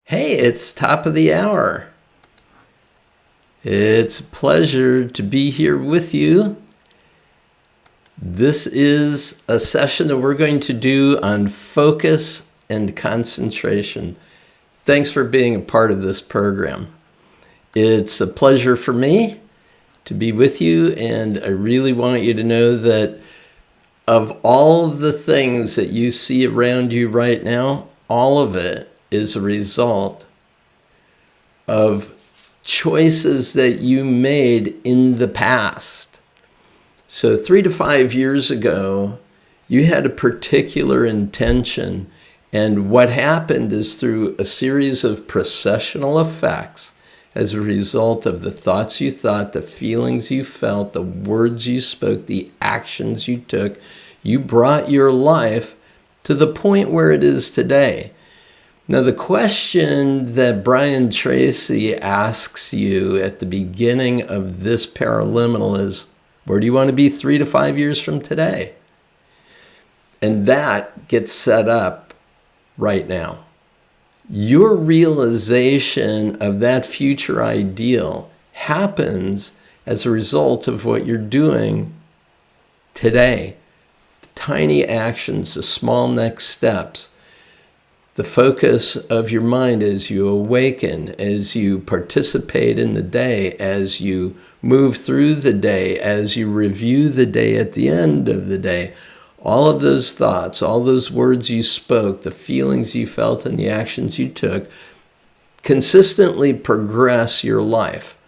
Hey, it's top of the hour. It's a pleasure to be here with you. This is a session that we're going to do on focus and concentration. Thanks for being a part of this program. It's a pleasure for me to be with you, and I really want you to know that of all of the things that you see around you right now, all of it is a result of choices that you made in the past. So 3 to 5 years ago, you had a particular intention, and what happened is through a series of processional effects as a result of the thoughts you thought, the feelings you felt, the words you spoke, the actions you took, you brought your life to the point where it is today. Now, the question that Brian Tracy asks you at the beginning of this Paraliminal is, where do you want to be 3 to 5 years from today? And that gets set up right now. Your realization of that future ideal happens as a result of what you're doing today. The tiny actions, the small next steps. The focus of your mind as you awaken, as you participate in the day, as you move through the day, as you review the day at the end of the day. All of those thoughts, all those words you spoke, the feelings you felt, and the actions you took consistently progress your life.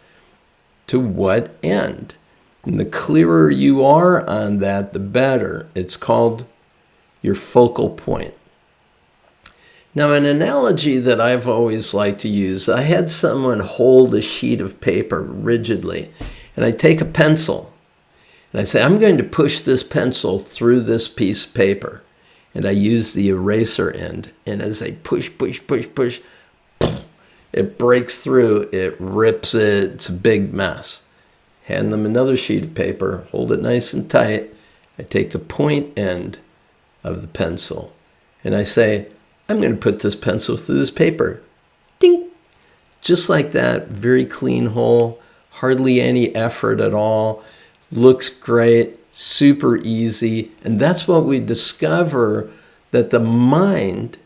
To what end? And the clearer you are on that, the better. It's called your focal point. Now, an analogy that I've always liked to use, I had someone hold a sheet of paper rigidly, and I take a pencil, and I say, I'm going to push this pencil through this piece of paper, and I use the eraser end, and as I push, it breaks through, it rips it, it's a big mess. Hand them another sheet of paper, hold it nice and tight, I take the point end of the pencil, and I say, I'm going to put this pencil through this paper. Ding! Just like that, very clean hole, hardly any effort at all, looks great, super easy. And that's what we discover, that the mind,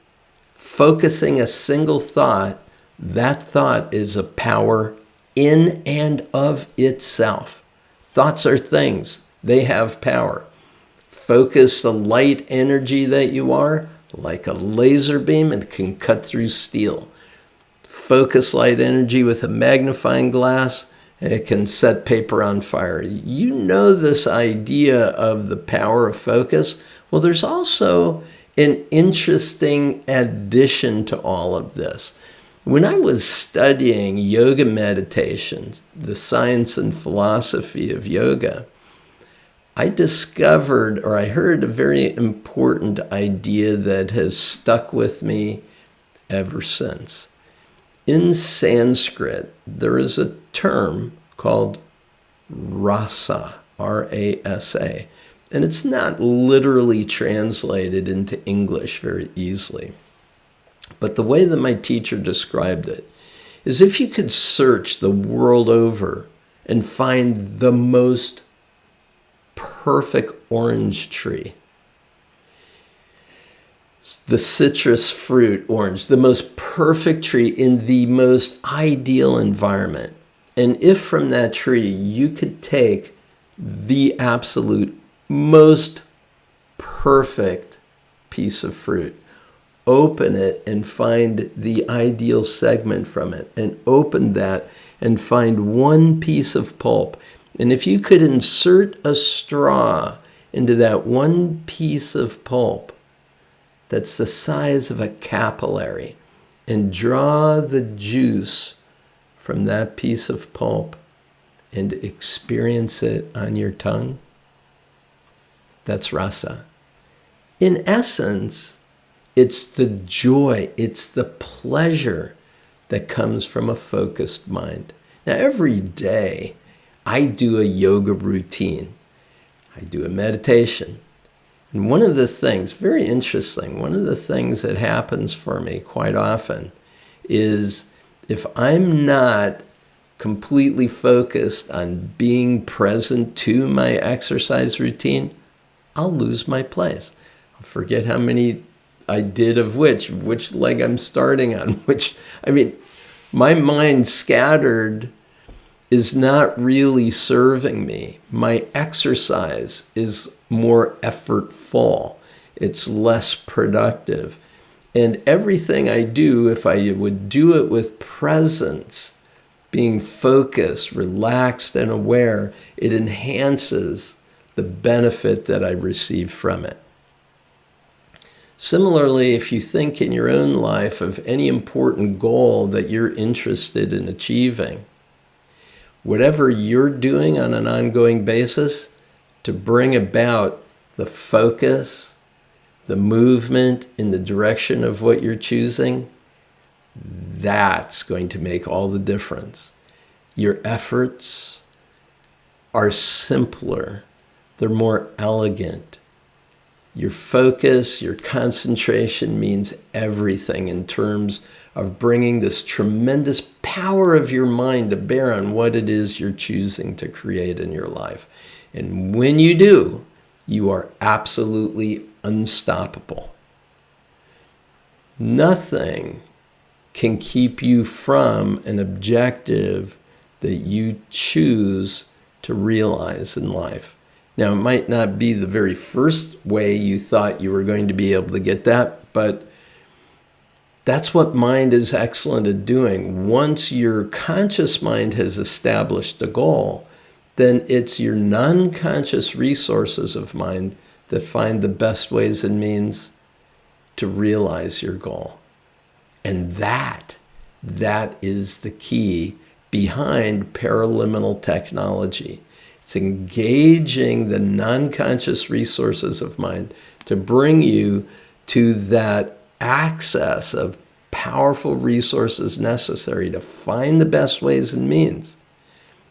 focusing a single thought, that thought is a power in and of itself. Thoughts are things. They have power. Focus the light energy that you are, like a laser beam, and can cut through steel. Focus light energy with a magnifying glass, and it can set paper on fire. You know this idea of the power of focus. Well, there's also an interesting addition to all of this. When I was studying yoga meditations, the science and philosophy of yoga, I discovered, or I heard, a very important idea that has stuck with me ever since. In Sanskrit, there is a term called rasa, R-A-S-A, and it's not literally translated into English very easily. But the way that my teacher described it is, if you could search the world over and find the most perfect orange tree, the citrus fruit orange, the most perfect tree in the most ideal environment. And if from that tree you could take the absolute most perfect piece of fruit, open it and find the ideal segment from it, and open that and find one piece of pulp, and if you could insert a straw into that one piece of pulp that's the size of a capillary, and draw the juice from that piece of pulp and experience it on your tongue, that's rasa. In essence, it's the joy, it's the pleasure that comes from a focused mind. Now, every day, I do a yoga routine. I do a meditation. And one of the things, very interesting, one of the things that happens for me quite often is if I'm not completely focused on being present to my exercise routine, I'll lose my place. I'll forget how many I did of which leg I'm starting on, my mind scattered is not really serving me. My exercise is more effortful. It's less productive. And everything I do, if I would do it with presence, being focused, relaxed, and aware, it enhances the benefit that I receive from it. Similarly, if you think in your own life of any important goal that you're interested in achieving, whatever you're doing on an ongoing basis to bring about the focus, the movement in the direction of what you're choosing, that's going to make all the difference. Your efforts are simpler. They're more elegant. Your focus, your concentration means everything in terms of bringing this tremendous power of your mind to bear on what it is you're choosing to create in your life. And when you do, you are absolutely unstoppable. Nothing can keep you from an objective that you choose to realize in life. Now, it might not be the very first way you thought you were going to be able to get that, but that's what mind is excellent at doing. Once your conscious mind has established a goal, then it's your non-conscious resources of mind that find the best ways and means to realize your goal. And that is the key behind paraliminal technology. It's engaging the non-conscious resources of mind to bring you to that access of powerful resources necessary to find the best ways and means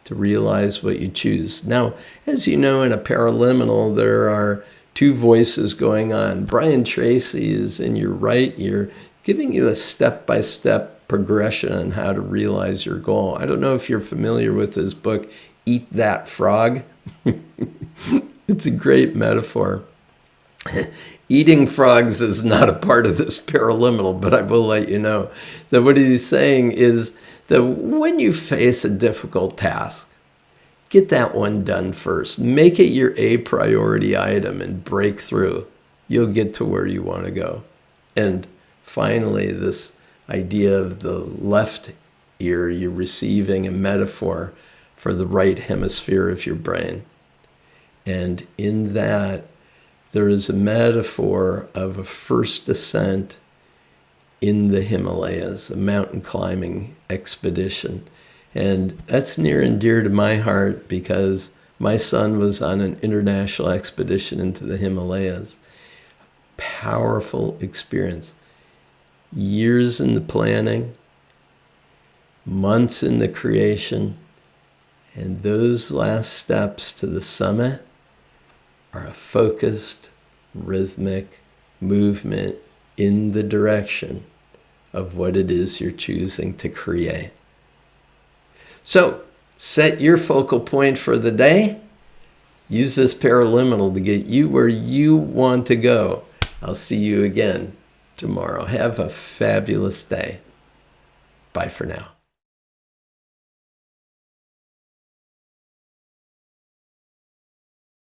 to realize what you choose. Now, as you know, in a paraliminal, there are two voices going on. Brian Tracy is in your right ear, giving you a step-by-step progression on how to realize your goal. I don't know if you're familiar with his book, Eat That Frog. It's a great metaphor. Eating frogs is not a part of this paraliminal, but I will let you know that what he's saying is that when you face a difficult task, get that one done first. Make it your A priority item and break through. You'll get to where you want to go. And finally, this idea of the left ear, you're receiving a metaphor for the right hemisphere of your brain. And in that, there is a metaphor of a first ascent in the Himalayas, a mountain climbing expedition. And that's near and dear to my heart because my son was on an international expedition into the Himalayas. Powerful experience. Years in the planning, months in the creation, and those last steps to the summit are a focused, rhythmic movement in the direction of what it is you're choosing to create. So, set your focal point for the day. Use this paraliminal to get you where you want to go. I'll see you again tomorrow. Have a fabulous day. Bye for now.